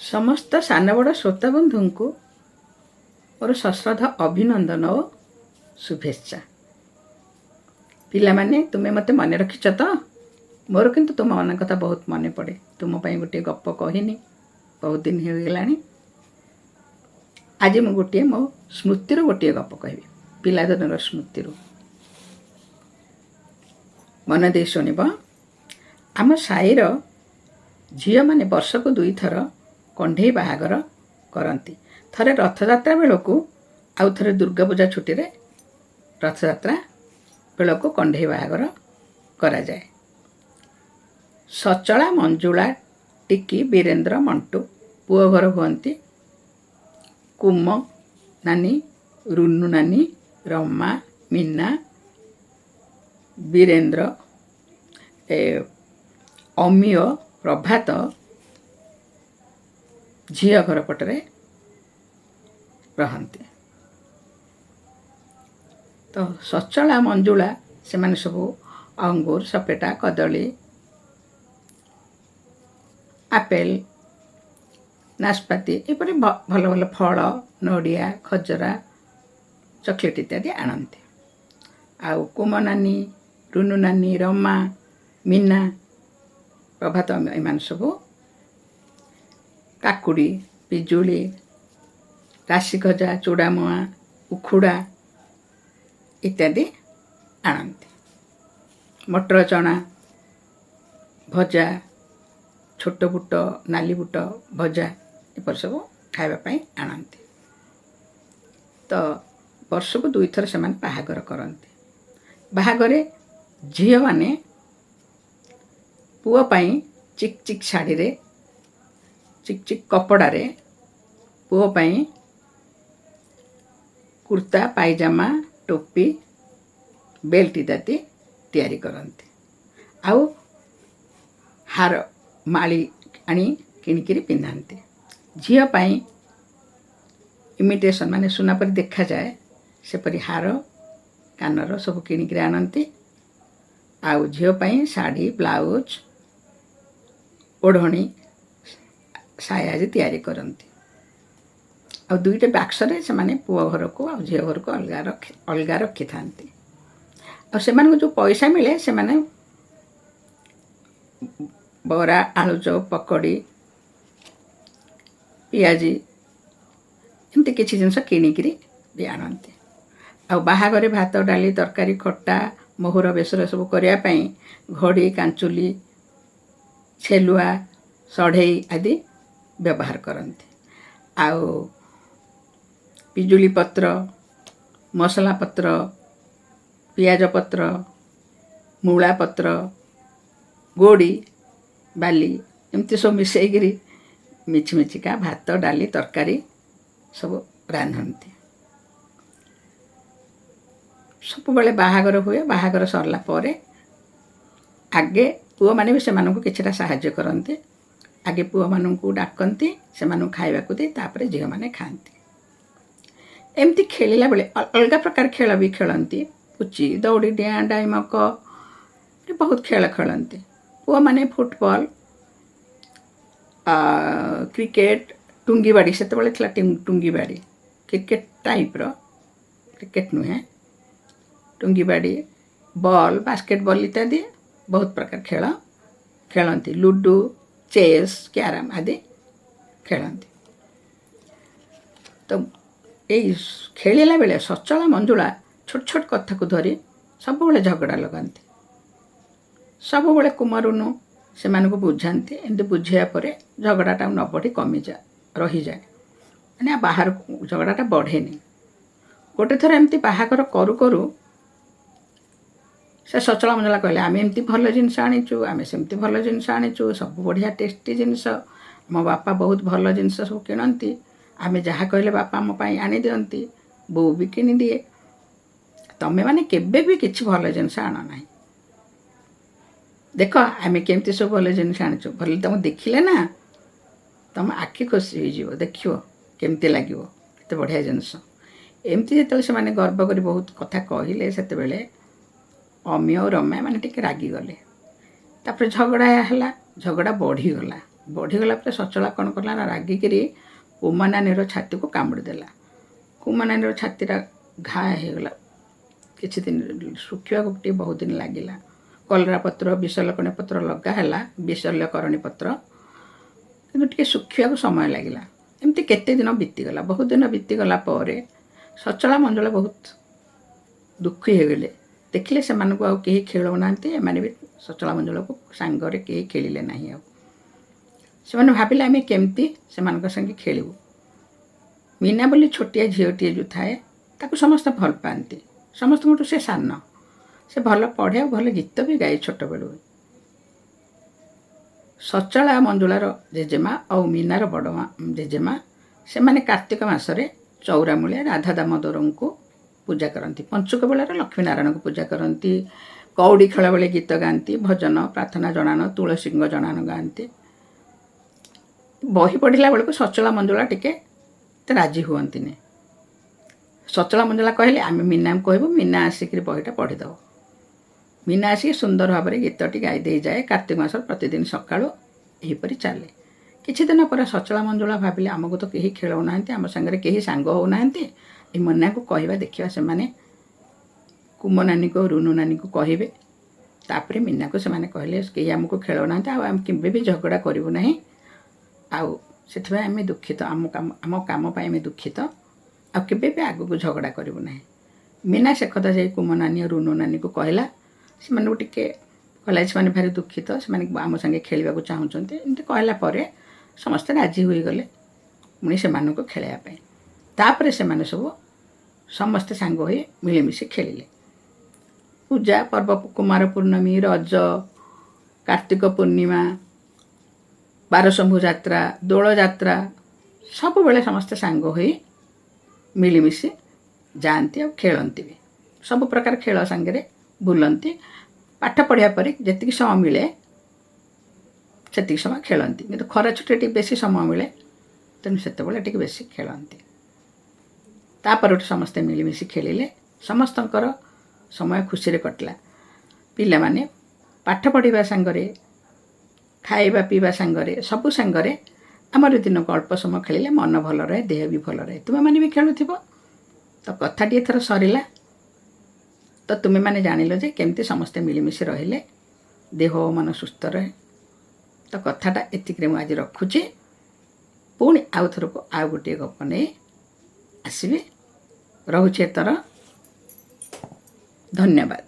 ସମସ୍ତ ସାନ ବଡ଼ ଶ୍ରୋତା ବନ୍ଧୁଙ୍କୁ ମୋର ସଶ୍ରଦ୍ଧ ଅଭିନନ୍ଦନ ଓ ଶୁଭେଚ୍ଛା। ପିଲାମାନେ, ତୁମେ ମୋତେ ମନେ ରଖିଛ ତ? ମୋର କିନ୍ତୁ ତୁମମାନଙ୍କ କଥା ବହୁତ ମନେ ପଡ଼େ। ତୁମ ପାଇଁ ଗୋଟିଏ ଗପ କହିନି, ବହୁତ ଦିନ ହୋଇଗଲାଣି। ଆଜି ମୁଁ ମୋ ସ୍ମୃତିରୁ ଗୋଟିଏ ଗପ କହିବି, ପିଲାଦିନର ସ୍ମୃତିରୁ। ମନ ଦେଇ ଶୁଣିବ। ଆମ ସାହିର ଝିଅମାନେ ବର୍ଷକୁ 2 ଥର କଣ୍ଢେଇ ବାହାଘର କରନ୍ତି। ଥରେ ରଥଯାତ୍ରା ବେଳକୁ, ଆଉ ଥରେ ଦୁର୍ଗାପୂଜା ଛୁଟିରେ ରଥଯାତ୍ରା ବେଳକୁ କଣ୍ଢେଇ ବାହାଘର କରାଯାଏ। ସଚଳା, ମଞ୍ଜୁଳା, ଟିକି, ବୀରେନ୍ଦ୍ର, ମଣ୍ଟୁ ପୁଅ ଘର ହୁଅନ୍ତି। କୁମ ନାନୀ, ରୁନୁ ନାନୀ, ରମା, ମୀନା, ବୀରେନ୍ଦ୍ର, ଅମିୟ, ପ୍ରଭାତ ଝିଅ ଘର ପଟରେ ରହନ୍ତି। ତ ସଚଳା, ମଞ୍ଜୁଳା ସେମାନେ ସବୁ ଅଙ୍ଗୁର, ସପେଟା, କଦଳୀ, ଆପେଲ, ନାସପାତି ଏପରି ଭଲ ଭଲ ଫଳ, ନଡ଼ିଆ, ଖଜରା, ଚକୋଲେଟ୍ ଇତ୍ୟାଦି ଆଣନ୍ତି। ଆଉ କୁମ ନାନୀ, ରୁନୁ ନାନୀ, ରମା, ମୀନା, ପ୍ରଭାତ ଏମାନେ ସବୁ କାକୁଡ଼ି, ପିଜୁଳି, ରାଶି ଗଜା, ଚୁଡ଼ାମୁଆଁ, ଉଖୁଡ଼ା ଇତ୍ୟାଦି ଆଣନ୍ତି। ମଟର ଚଣା ଭଜା, ଛୋଟ ବୁଟ, ନାଲି ବୁଟ ଭଜା ଏପରି ସବୁ ଖାଇବା ପାଇଁ ଆଣନ୍ତି। ତ ବର୍ଷକୁ 2 ଥର ସେମାନେ ବାହାଘର କରନ୍ତି। ବାହାଘରେ ଝିଅମାନେ ପୁଅ ପାଇଁ ଚିକ୍ ଚିକ୍ ଶାଢ଼ୀରେ, ଚିକ୍ ଚିକ୍ କପଡ଼ାରେ ପୁଅ ପାଇଁ କୁର୍ତ୍ତା, ପାଇଜାମା, ଟୋପି, ବେଲ୍ଟ ଇତ୍ୟାଦି ତିଆରି କରନ୍ତି। ଆଉ ହାର, ମାଳି ଆଣି କିଣିକିରି ପିନ୍ଧାନ୍ତି। ଝିଅ ପାଇଁ ଇମିଟେସନ୍ ମାନେ ସୁନା ପରି ଦେଖାଯାଏ ସେପରି ହାର, କାନର ସବୁ କିଣିକିରି ଆଣନ୍ତି। ଆଉ ଝିଅ ପାଇଁ ଶାଢ଼ୀ, ବ୍ଲାଉଜ, ଓଢ଼ଣୀ, ସାୟା ଆଦି ତିଆରି କରନ୍ତି। ଆଉ 2ଟା ବାକ୍ସରେ ସେମାନେ ପୁଅ ଘରକୁ ଆଉ ଝିଅ ଘରକୁ ଅଲଗା ରଖିଥାନ୍ତି। ଆଉ ସେମାନଙ୍କୁ ଯେଉଁ ପଇସା ମିଳେ ସେମାନେ ବରା, ଆଳୁଚପ, ପକୋଡ଼ି, ପିଆଜି ଏମିତି କିଛି ଜିନିଷ କିଣିକିରି ବି ଆଣନ୍ତି। ଆଉ ବାହାଘରେ ଭାତ, ଡାଲି, ତରକାରୀ, ଖଟା, ମହୁର ବେସର ସବୁ କରିବା ପାଇଁ ଘଡ଼ି, କାଞ୍ଚୁଲି, ଛେଲୁଆ, ସଢ଼େଇ ଆଦି ବ୍ୟବହାର କରନ୍ତି। ଆଉ ପିଜୁଳି ପତ୍ର, ମସଲା ପତ୍ର, ପିଆଜ ପତ୍ର, ମୂଳା ପତ୍ର, ଗୋଡ଼ି, ବାଲି ଏମିତି ସବୁ ମିଶାଇକିରି ମିଛିମିଛିକା ଭାତ, ଡାଲି, ତରକାରୀ ସବୁ ରାନ୍ଧନ୍ତି। ସବୁବେଳେ ବାହାଘର ହୁଏ। ବାହାଘର ସରିଲା ପରେ ଆଗେ ପୁଅମାନେ ବି ସେମାନଙ୍କୁ କିଛିଟା ସାହାଯ୍ୟ କରନ୍ତି। ଆଗେ ପୁଅମାନଙ୍କୁ ଡାକନ୍ତି, ସେମାନଙ୍କୁ ଖାଇବାକୁ ଦେଇ ତାପରେ ଝିଅମାନେ ଖାଆନ୍ତି। ଏମିତି ଖେଳିଲା ବେଳେ ଅଲଗା ପ୍ରକାର ଖେଳ ବି ଖେଳନ୍ତି। ପୁଚି, ଦୌଡ଼ି ଡିଆଁ, ଡାଇମକ ବହୁତ ଖେଳ ଖେଳନ୍ତି। ପୁଅମାନେ ଫୁଟବଲ, କ୍ରିକେଟ, ଟୁଙ୍ଗିବାଡ଼ି ସେତେବେଳେ ଥିଲା ଟୁଙ୍ଗିବାଡ଼ି, କ୍ରିକେଟ ଟାଇପ୍ର, କ୍ରିକେଟ ନୁହେଁ, ଟୁଙ୍ଗିବାଡ଼ି, ବଲ୍, ବାସ୍କେଟବଲ୍ ଇତ୍ୟାଦି ବହୁତ ପ୍ରକାର ଖେଳ ଖେଳନ୍ତି। ଲୁଡ଼ୁ, ଚେସ୍, କ୍ୟାରମ୍ ଆଦି ଖେଳନ୍ତି। ତ ଏଇ ଖେଳିଲା ବେଳେ ସଚଳା, ମଞ୍ଜୁଳା ଛୋଟ ଛୋଟ କଥାକୁ ଧରି ସବୁବେଳେ ଝଗଡ଼ା ଲଗାନ୍ତି। ସବୁବେଳେ କୁମରୁନୁ ସେମାନଙ୍କୁ ବୁଝାନ୍ତି। ଏମିତି ବୁଝେଇବା ପରେ ଝଗଡ଼ାଟା ନ ବଢ଼ି ରହିଯାଏ। ମାନେ ବାହାରକୁ ଝଗଡ଼ାଟା ବଢ଼େନି। ଗୋଟେ ଥର ଏମିତି ବାହାଘର କରୁ କରୁ ସେ ସଚଳା, ମଞ୍ଜୁଳା କହିଲେ, ଆମେ ଏମିତି ଭଲ ଜିନିଷ ଆଣିଛୁ, ଆମେ ସେମିତି ଭଲ ଜିନିଷ ଆଣିଛୁ, ସବୁ ବଢ଼ିଆ ଟେଷ୍ଟି ଜିନିଷ, ମୋ ବାପା ବହୁତ ଭଲ ଜିନିଷ ସବୁ କିଣନ୍ତି, ଆମେ ଯାହା କହିଲେ ବାପା ଆମ ପାଇଁ ଆଣିଦିଅନ୍ତି, ବୋଉ ବି କିଣିଦିଏ, ତମେମାନେ କେବେ ବି କିଛି ଭଲ ଜିନିଷ ଆଣ ନାହିଁ। ଦେଖ ଆମେ କେମିତି ସବୁ ଭଲ ଜିନିଷ ଆଣିଛୁ, ଭଲ ତମକୁ ଦେଖିଲେ ନା ତମ ଆଖି ଖୁସି ହେଇଯିବ, ଦେଖିବ କେମିତି ଲାଗିବ, ଏତେ ବଢ଼ିଆ ଜିନିଷ। ଏମିତି ଯେତେବେଳେ ସେମାନେ ଗର୍ବ କରି ବହୁତ କଥା କହିଲେ, ସେତେବେଳେ ଅମିୟ ଆଉ ରମା ମାନେ ଟିକେ ରାଗିଗଲେ। ତାପରେ ଝଗଡ଼ା ହେଲା, ଝଗଡ଼ା ବଢ଼ିଗଲା। ବଢ଼ିଗଲା ପରେ ସଚଳା କ'ଣ କଲା ନା ରାଗିକିରି କୁମାନାନୀର ଛାତିକୁ କାମୁଡ଼ି ଦେଲା। କୁମାନାନୀର ଛାତିଟା ଘା ହେଇଗଲା। କିଛି ଦିନ ଶୁଖିବାକୁ ଟିକେ ବହୁତ ଦିନ ଲାଗିଲା। କଲରା ପତ୍ର ବିଶଲ୍ୟକରଣୀ ପତ୍ର ଲଗା ହେଲା, ବିଶଲ୍ୟକରଣୀ ପତ୍ର, କିନ୍ତୁ ଟିକେ ଶୁଖିବାକୁ ସମୟ ଲାଗିଲା। ଏମିତି କେତେ ଦିନ ବିତିଗଲା। ବହୁତ ଦିନ ବିତିଗଲା ପରେ ସଚଳା ମଞ୍ଜୁଳା ବହୁତ ଦୁଃଖୀ ହୋଇଗଲେ। ଦେଖିଲେ ସେମାନଙ୍କୁ ଆଉ କେହି ଖେଳଉନାହାନ୍ତି, ଏମାନେ ବି ସଚଳା ମଞ୍ଜୁଳାକୁ ସାଙ୍ଗରେ କେହି ଖେଳିଲେ ନାହିଁ। ଆଉ ସେମାନେ ଭାବିଲେ ଆମେ କେମିତି ସେମାନଙ୍କ ସାଙ୍ଗେ ଖେଳିବୁ। ମୀନା ବୋଲି ଛୋଟିଆ ଝିଅଟିଏ ଯେଉଁ ଥାଏ ତାକୁ ସମସ୍ତେ ଭଲ ପାଆନ୍ତି। ସମସ୍ତଙ୍କଠୁ ସେ ସାନ, ସେ ଭଲ ପଢ଼େ ଆଉ ଭଲ ଗୀତ ବି ଗାଏ ଛୋଟବେଳୁ। ସଚଳା ମଞ୍ଜୁଳାର ଜେଜେମା ଆଉ ମୀନାର ବଡ଼ ଜେଜେମା ସେମାନେ କାର୍ତ୍ତିକ ମାସରେ ଚଉରାମୂଳେ ରାଧା ଦାମୋଦରଙ୍କୁ ପୂଜା କରନ୍ତି। ପଞ୍ଚୁକ ବେଳରେ ଲକ୍ଷ୍ମୀନାରାୟଣଙ୍କୁ ପୂଜା କରନ୍ତି। କଉଡ଼ି ଖେଳ ବେଳେ ଗୀତ ଗାଆନ୍ତି, ଭଜନ ପ୍ରାର୍ଥନା ଜଣାଣ, ତୁଳସୀଙ୍କ ଜଣାଣ ଗାଆନ୍ତି। ବହି ପଢ଼ିଲା ବେଳକୁ ସଚଳା ମଞ୍ଜୁଳା ଟିକେ ରାଜି ହୁଅନ୍ତିନି। ସଚଳା ମଞ୍ଜୁଳା କହିଲେ ଆମେ ମୀନାଙ୍କୁ କହିବୁ, ମୀନା ଆସିକିରି ବହିଟା ପଢ଼ିଦେବ। ମୀନା ଆସିକି ସୁନ୍ଦର ଭାବରେ ଗୀତଟି ଗାଇ ଦେଇଯାଏ। କାର୍ତ୍ତିକ ମାସର ପ୍ରତିଦିନ ସକାଳୁ ଏହିପରି ଚାଲେ। କିଛି ଦିନ ପରେ ସଚଳା ମଞ୍ଜୁଳା ଭାବିଲେ ଆମକୁ ତ କେହି ଖେଳଉନାହାନ୍ତି, ଆମ ସାଙ୍ଗରେ କେହି ସାଙ୍ଗ ହେଉନାହାନ୍ତି, ଏ ମୀନାକୁ କହିବା ଦେଖିବା। ସେମାନେ କୁମନାନୀକୁ ରୁନୁ ନାନୀକୁ କହିବେ। ତାପରେ ମୀନାକୁ ସେମାନେ କହିଲେ କେହି ଆମକୁ ଖେଳଉନାହାନ୍ତି, ଆଉ ଆମେ କେବେ ବି ଝଗଡ଼ା କରିବୁ ନାହିଁ, ଆଉ ସେଥିପାଇଁ ଆମେ ଦୁଃଖିତ, ଆମ କାମ ପାଇଁ ଆମେ ଦୁଃଖିତ, ଆଉ କେବେ ବି ଆଗକୁ ଝଗଡ଼ା କରିବୁ ନାହିଁ। ମୀନା ସେ କଥା ଯାଇ କୁମନାନୀ ଆଉ ରୁନୁ ନାନୀକୁ କହିଲା। ସେମାନଙ୍କୁ ଟିକେ କହିଲା ସେମାନେ ଭାରି ଦୁଃଖିତ, ସେମାନେ ଆମ ସାଙ୍ଗେ ଖେଳିବାକୁ ଚାହୁଁଛନ୍ତି। ଏମିତି କହିଲା ପରେ ସମସ୍ତେ ରାଜି ହୋଇଗଲେ ପୁଣି ସେମାନଙ୍କୁ ଖେଳିବା ପାଇଁ। ତାପରେ ସେମାନେ ସବୁ ସମସ୍ତେ ସାଙ୍ଗ ହୋଇ ମିଳିମିଶି ଖେଳିଲେ। ପୂଜା ପର୍ବ, କୁମାର ପୂର୍ଣ୍ଣମୀ, ରଜ, କାର୍ତ୍ତିକ ପୂର୍ଣ୍ଣିମା, ବାରଶମ୍ଭୁ ଯାତ୍ରା, ଦୋଳ ଯାତ୍ରା, ସବୁବେଳେ ସମସ୍ତେ ସାଙ୍ଗ ହୋଇ ମିଳିମିଶି ଯାଆନ୍ତି ଆଉ ଖେଳନ୍ତି ବି। ସବୁ ପ୍ରକାର ଖେଳ ସାଙ୍ଗରେ ବୁଲନ୍ତି। ପାଠ ପଢ଼ିବା ପରେ ଯେତିକି ସମୟ ମିଳେ ସେତିକି ସମୟ ଖେଳନ୍ତି, କିନ୍ତୁ ଖରା ଛୁଟିରେ ଟିକେ ବେଶୀ ସମୟ ମିଳେ, ତେଣୁ ସେତେବେଳେ ଟିକେ ବେଶୀ ଖେଳନ୍ତି। ତାପରଠୁ ସମସ୍ତେ ମିଳିମିଶି ଖେଳିଲେ। ସମସ୍ତଙ୍କର ସମୟ ଖୁସିରେ କଟିଲା। ପିଲାମାନେ ପାଠ ପଢ଼ିବା ସାଙ୍ଗରେ, ଖାଇବା ପିଇବା ସାଙ୍ଗରେ, ସବୁ ସାଙ୍ଗରେ ଆମର ଦିନକୁ ଅଳ୍ପ ସମୟ ଖେଳିଲେ ମନ ଭଲ ରହେ, ଦେହ ବି ଭଲ ରହେ। ତୁମେମାନେ ବି ଖେଳୁଥିବ। ତ କଥାଟି ଏଥର ସରିଲା। ତ ତୁମେମାନେ ଜାଣିଲ ଯେ କେମିତି ସମସ୍ତେ ମିଳିମିଶି ରହିଲେ ଦେହ ଓ ମନ ସୁସ୍ଥ ରହେ। ତ କଥାଟା ଏତିକିରେ ମୁଁ ଆଜି ରଖୁଛି। ପୁଣି ଆଉ ଥରକୁ ଆଉ ଗୋଟିଏ ଗପ ନେଇ ଆସିବି। ରହୁଛି ଏଥର। ଧନ୍ୟବାଦ।